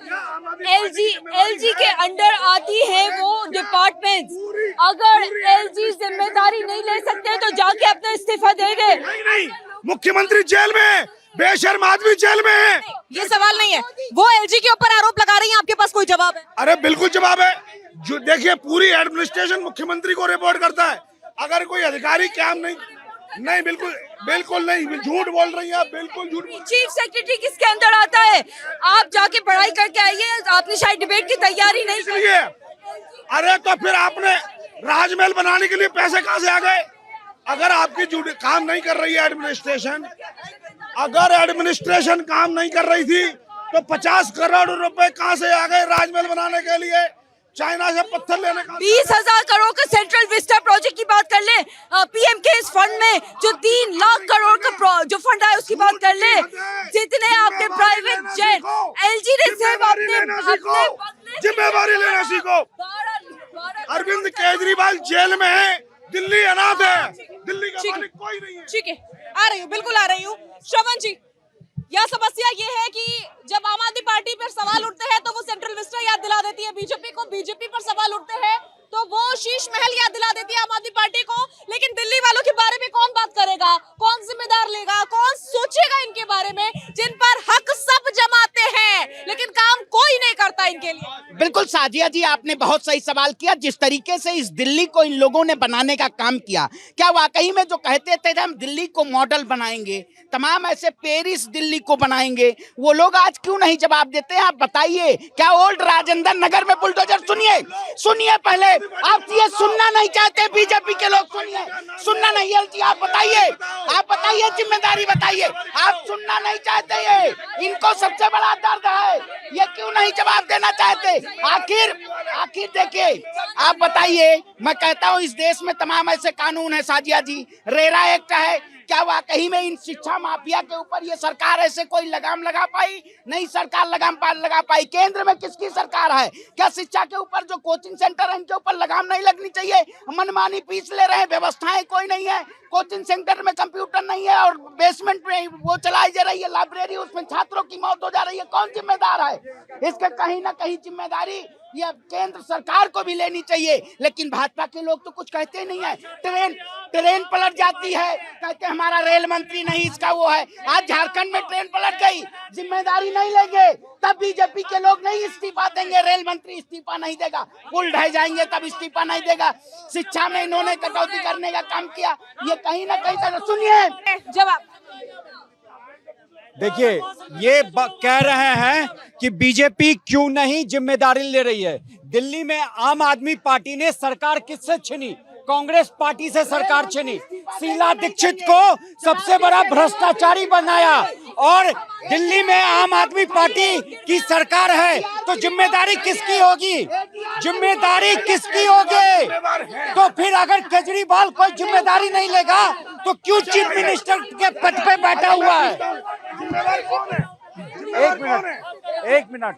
एलजी के अंडर आती है वो डिपार्टमेंट्स। अगर एलजी जिम्मेदारी नहीं ले सकते तो जाके अपना इस्तीफा दे दे। नहीं, मुख्यमंत्री जेल में, बेशर्म आदमी जेल में है। ये सवाल नहीं है, वो एलजी के ऊपर आरोप लगा रही हैं, आपके पास कोई जवाब है? अरे बिल्कुल जवाब है। जो देखिए, पूरी एडमिनिस्ट्रेशन मुख्यमंत्री को रिपोर्ट करता है। अगर कोई अधिकारी काम नहीं, बिल्कुल नहीं, झूठ बोल रही हैं आप, बिल्कुल झूठ। चीफ सेक्रेटरी किसके अंदर आता है? आप जाके पढ़ाई करके आइए, आपने शायद डिबेट की तैयारी नहीं की है। अरे तो फिर आपने राजमहल बनाने के लिए पैसे कहाँ से आ गए? अगर आपकी काम नहीं कर रही है एडमिनिस्ट्रेशन, अगर एडमिनिस्ट्रेशन काम नहीं कर रही थी तो 50 करोड़ रुपए कहाँ से आ गए राजमहल बनाने के लिए, चाइना से पत्थर लेने का? 20,000 करोड़ का सेंट्रल विस्टा प्रोजेक्ट की बात कर ले, पीएम के इस फंड में जो 3 लाख करोड़ का जो फंड आया उसकी बात कर ले, जितने आपके प्राइवेट जेट एलजी ने सिर्फ अपने जिम्मेवारी लेना सीखो। अरविंद केजरीवाल जेल में है, दिल्ली अनाथ है, दिल्ली का मालिक कोई नहीं है। ठीक है, आ रही हूँ, बिल्कुल आ रही हूँ। श्रवण जी, यह समस्या ये है कि जब आम आदमी पार्टी पर सवाल उठते हैं तो वो सेंट्रल विस्टा याद दिला देती है बीजेपी को, बीजेपी पर सवाल उठते हैं तो वो शीश महल याद दिला देती है आम आदमी पार्टी को। लेकिन दिल्ली वालों के बारे में कौन बात करेगा, कौन जिम्मेदार लेगा, कौन सोचेगा इनके बारे में, जिन पर हक सब जमाते हैं लेकिन काम कोई नहीं करता इनके लिए? बिल्कुल साजिया जी, आपने बहुत सही सवाल किया। जिस तरीके से इस दिल्ली को इन लोगों ने बनाने का काम किया, क्या वाकई में जो कहते थे हम दिल्ली को मॉडल बनाएंगे, तमाम ऐसे पेरिस दिल्ली को बनाएंगे, वो लोग आज क्यों नहीं जवाब देते हैं? आप बताइए, क्या ओल्ड राजेंद्र नगर में बुलडोजर? सुनिए पहले, आप ये सुनना नहीं चाहते बीजेपी के लोग, सुनना नहीं है। आप बताइए, जिम्मेदारी बताइए। आप सुनना नहीं चाहते, ये इनको सबसे बड़ा दर्द है, ये क्यों नहीं जवाब देना चाहते? आखिर देखिए, आप बताइए। मैं कहता हूँ इस देश में तमाम ऐसे कानून है साजिया जी, रेरा एक्ट है, क्या वाकई में इन शिक्षा माफिया के ऊपर ये सरकार ऐसे कोई लगाम लगा पाई? नहीं, सरकार लगाम लगा पाई। केंद्र में किसकी सरकार है? क्या शिक्षा के ऊपर जो कोचिंग सेंटर है इनके ऊपर लगाम नहीं लगनी चाहिए? मनमानी फीस ले रहे हैं, व्यवस्थाएं कोई नहीं है, कोचिंग सेंटर में कंप्यूटर नहीं है और बेसमेंट में वो चलाई जा रही है लाइब्रेरी, उसमें छात्रों की मौत हो जा रही है। कौन जिम्मेदार है? इसका कहीं ना कहीं जिम्मेदारी ये केंद्र सरकार को भी लेनी चाहिए। लेकिन भाजपा के लोग तो कुछ कहते नहीं है। ट्रेन पलट जाती है, कहते हमारा रेल मंत्री नहीं, इसका वो है। आज झारखंड में ट्रेन पलट गई, जिम्मेदारी नहीं लेंगे तब बीजेपी के लोग नहीं इस्तीफा देंगे, रेल मंत्री इस्तीफा नहीं देगा, पुल ढह जाएंगे तब इस्तीफा नहीं देगा। शिक्षा में इन्होंने कटौती करने का काम किया, ये कहीं ना कहीं। सुनिए जवाब। देखिए, ये कह रहे हैं कि बीजेपी क्यों नहीं जिम्मेदारी ले रही है। दिल्ली में आम आदमी पार्टी ने सरकार किससे छीनी? कांग्रेस पार्टी से सरकार छीनी। शीला दीक्षित को सबसे बड़ा भ्रष्टाचारी बनाया और दिल्ली में आम आदमी पार्टी की सरकार है, तो जिम्मेदारी किसकी होगी? तो फिर अगर केजरीवाल कोई जिम्मेदारी नहीं लेगा तो क्यों चीफ मिनिस्टर के पद पे बैठा हुआ है? एक मिनट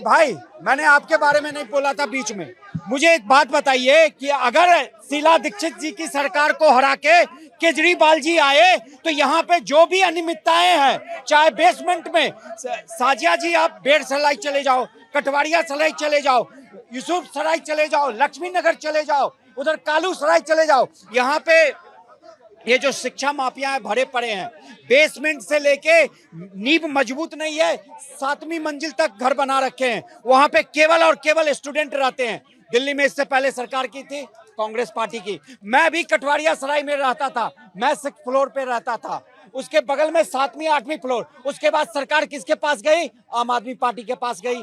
भाई, मैंने आपके बारे में नहीं बोला था बीच में। मुझे एक बात बताइए कि अगर शीला दीक्षित जी की सरकार को हरा के केजरीवाल जी आए तो यहाँ पे जो भी अनियमितताएं हैं, चाहे बेसमेंट में, साजिया जी आप बेर सराय चले जाओ, कटवारिया सराय चले जाओ, यूसुफ सराय चले जाओ, लक्ष्मी नगर चले जाओ, उधर कालू सराय चले जाओ, यहाँ पे ये जो शिक्षा माफिया भरे पड़े हैं, बेसमेंट से लेके नींव मजबूत नहीं है, 7वीं मंजिल तक घर बना रखे हैं, वहां पे केवल और केवल स्टूडेंट रहते हैं। दिल्ली में इससे पहले सरकार की थी कांग्रेस पार्टी की। मैं भी कटवारिया सराय में रहता था, मैं 6th फ्लोर पे रहता था, उसके बगल में 7वीं 8वीं फ्लोर। उसके बाद सरकार किसके पास गई? आम आदमी पार्टी के पास गई।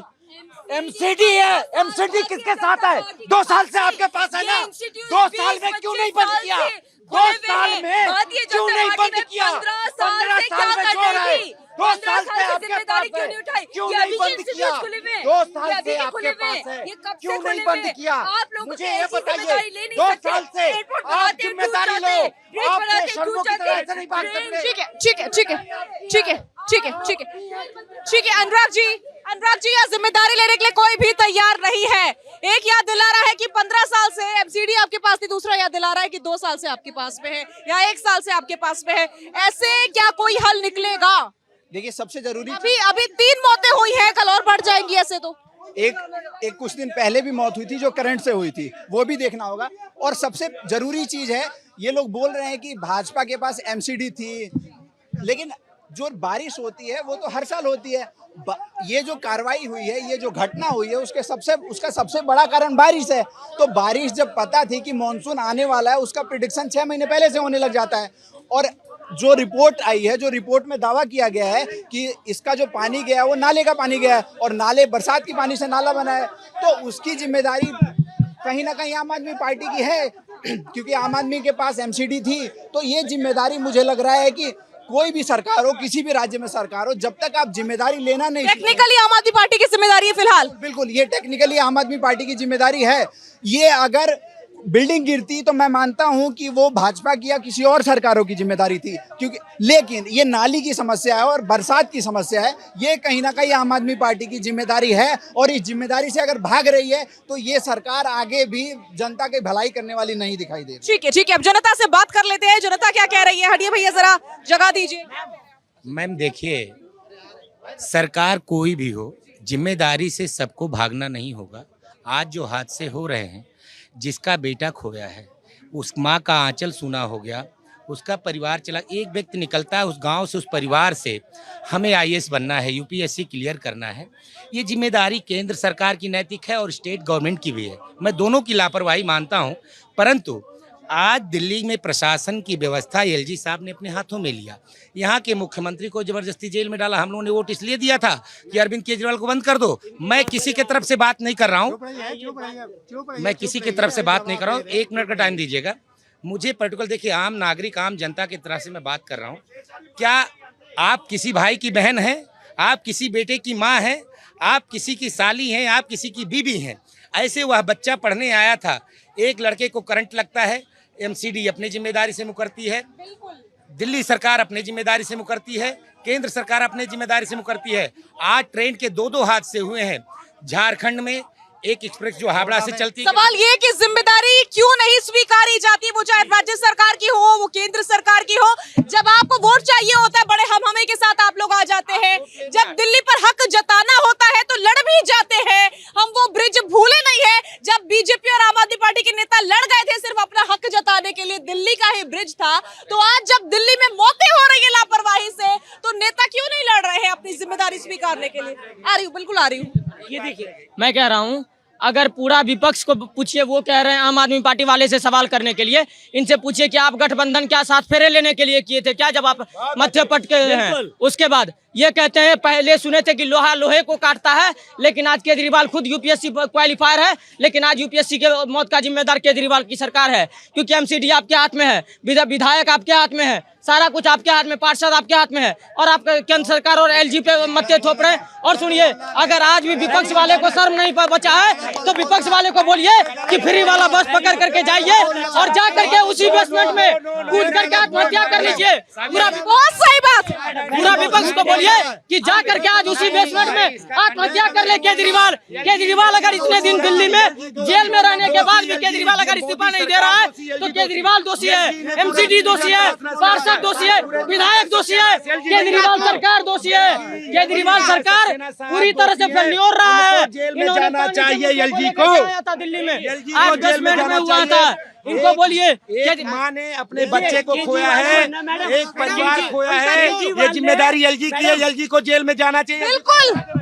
एमसीडी है, एमसीडी किसके साथ है? 2 साल से आपके पास है ना, 2 साल में क्यों नहीं बंद किया? 2 साल में क्यों नहीं बंद किया? 15 साल में जो है 2 साल से आपके जिम्मेदारी पास क्यों है, नहीं उठाई? क्यों ये नहीं अभी बंद के किया? खुले हुए हैं। 2 ये साल अभी से के आपके खुले हुए पास हैं। है, ये कब क्यों से नहीं खुले बंद हुए हैं? किया? आप लोग मुझे तो ये ऐसी बताइए, जिम्मेदारी ले नहीं 2 सकते। साल से एयरपोर्ट आप बनाते हैं, जिम्मेदारी टूट लो, जाते हैं। ब्रिज आप बनाते हैं, पेशरों टूट की तरह जाते हैं। ऐसे नहीं बात करते। ठीक है ठीक है ठीक है ठीक है ठीक है ठीक है ठीक है अनुराग जी यह जिम्मेदारी लेने के लिए कोई भी तैयार नहीं है। एक याद दिला रहा है कि 15 साल से एमसीडी आपके पास थी, दूसरा याद दिला रहा है कि 2 साल से आपके पास में है या 1 साल से आपके पास में है। ऐसे क्या कोई हल निकलेगा? देखिए सबसे जरूरी अभी 3 मौतें हुई हैं, कल और बढ़ जाएंगी ऐसे तो। एक कुछ दिन पहले भी मौत हुई थी जो करंट से हुई थी, वो भी देखना होगा। और सबसे जरूरी चीज है, ये लोग बोल रहे हैं कि भाजपा के पास एमसीडी थी, लेकिन जो बारिश होती है वो तो हर साल होती है। ये जो कार्रवाई हुई है, ये जो घटना हुई है, उसका सबसे बड़ा कारण बारिश है। तो बारिश जब पता थी कि मॉनसून आने वाला है, उसका प्रिडिक्शन 6 महीने पहले से होने लग जाता है। और जो रिपोर्ट आई है, जो रिपोर्ट में दावा किया गया है कि इसका जो पानी गया है वो नाले का पानी गया है, और नाले बरसात की पानी से नाला बना है, तो उसकी जिम्मेदारी कहीं ना कहीं आम आदमी पार्टी की है, क्योंकि आम आदमी के पास एमसीडी थी। तो ये जिम्मेदारी मुझे लग रहा है कि कोई भी सरकार हो, किसी भी राज्य में सरकार हो, जब तक आप जिम्मेदारी लेना नहीं, टेक्निकली आम आदमी पार्टी की जिम्मेदारी है फिलहाल। बिल्कुल, ये टेक्निकली आम आदमी पार्टी की जिम्मेदारी है। ये अगर बिल्डिंग गिरती तो मैं मानता हूं कि वो भाजपा की या किसी और सरकारों की जिम्मेदारी थी, क्योंकि लेकिन ये नाली की समस्या है और बरसात की समस्या है, ये कहीं ना कहीं आम आदमी पार्टी की जिम्मेदारी है। और इस जिम्मेदारी से अगर भाग रही है तो ये सरकार आगे भी जनता की भलाई करने वाली नहीं दिखाई दे रही। ठीक है अब जनता से बात कर लेते हैं, जनता क्या कह रही है। हटिए भैया जरा जगह दीजिए। मैम देखिए, सरकार कोई भी हो, जिम्मेदारी से सबको भागना नहीं होगा। आज जो हादसे हो रहे हैं, जिसका बेटा खोया है, उस माँ का आंचल सूना हो गया, उसका परिवार चला, एक व्यक्ति निकलता है उस गांव से, उस परिवार से, हमें आईएएस बनना है, यूपीएससी क्लियर करना है। ये जिम्मेदारी केंद्र सरकार की नैतिक है और स्टेट गवर्नमेंट की भी है। मैं दोनों की लापरवाही मानता हूं, परंतु आज दिल्ली में प्रशासन की व्यवस्था एलजी साहब ने अपने हाथों में लिया। यहाँ के मुख्यमंत्री को जबरदस्ती जेल में डाला। हम लोगों ने वोट इसलिए दिया था कि अरविंद केजरीवाल को बंद कर दो। मैं किसी की तरफ से बात नहीं कर रहा हूँ, मैं किसी की तरफ से बात नहीं कर रहा हूँ। 1 मिनट का टाइम दीजिएगा मुझे। पर्टिकुलर देखिए, आम नागरिक, आम जनता की तरह से मैं बात कर रहा हूँ। क्या आप किसी भाई की बहन हैं? आप किसी बेटे की माँ हैं? आप किसी की साली हैं? आप किसी की बीबी हैं? ऐसे वह बच्चा पढ़ने आया था, एक लड़के को करंट लगता है, एमसीडी अपनी जिम्मेदारी से मुकरती है, दिल्ली सरकार अपनी जिम्मेदारी से मुकरती है, केंद्र सरकार अपनी जिम्मेदारी से मुकरती है। आज ट्रेन के 2 हादसे हुए हैं झारखंड में, एक एक्सप्रेस जो हावड़ा से चलती। सवाल ये कि जिम्मेदारी क्यों नहीं स्वीकारी जाती, वो चाहे राज्य सरकार की हो, वो केंद्र सरकार की हो। जब आपको वोट चाहिए होता है, बड़े हम के साथ आप लोग आ जाते हैं। जब दिल्ली पर हक जताना होता है तो लड़ भी जाते हैं। हम वो ब्रिज भूले नहीं है, जब बीजेपी और आम आदमी पार्टी के नेता लड़ गए थे सिर्फ अपना हक जताने के लिए, दिल्ली का ही ब्रिज था। तो आज जब दिल्ली में मौतें हो रही है लापरवाही से, तो नेता क्यों नहीं लड़ रहे हैं अपनी जिम्मेदारी स्वीकारने के लिए? आ रही हूँ, बिल्कुल आ रही हूँ। ये देखिए, मैं कह रहा हूँ, अगर पूरा विपक्ष को पूछिए, वो कह रहे हैं आम आदमी पार्टी वाले से सवाल करने के लिए, इनसे पूछिए कि आप गठबंधन क्या साथ फेरे लेने के लिए किए थे क्या, जब आप मध्य पटके हैं? उसके बाद ये कहते हैं, पहले सुने थे कि लोहा लोहे को काटता है, लेकिन आज केजरीवाल खुद यूपीएससी क्वालिफायर है, लेकिन आज यूपीएससी के मौत का जिम्मेदार केजरीवाल की सरकार है, क्योंकि एमसीडी आपके हाथ में है, विधायक आपके हाथ में है, सारा कुछ आपके हाथ में, पार्षद आपके हाथ में है, और आप केंद्र सरकार और एलजी पे मत्थे थोप रहे हैं। और सुनिए, अगर आज भी विपक्ष वाले को शर्म नहीं बचा है तो विपक्ष वाले को बोलिए कि फ्री वाला बस पकड़ करके जाइए और जा करके उसी बेसमेंट में कूद करके आत्महत्या कर लीजिए। बहुत सही बात। पूरा विपक्ष को बोलिए कि जा करके आज उसी बेसमेंट में आत्महत्या कर ले केजरीवाल अगर इतने दिन दिल्ली में जेल में रहने के बाद भी केजरीवाल अगर इस्तीफा नहीं दे रहा है तो केजरीवाल दोषी है, एमसीडी दोषी है, पार्षद दोषी है, विधायक दोषी है, केजरीवाल सरकार दोषी है। केजरीवाल सरकार पूरी तरह से फैल्योर रहा है। इन्होंने जाना चाहिए एलजी को, था दिल्ली में, आज 10 मिनट में हुआ था। इनको बोलिए, एक माँ ने अपने बच्चे को खोया है, एक परिवार खोया है, ये जिम्मेदारी एलजी की है, एलजी को जेल में जाना चाहिए। बिल्कुल।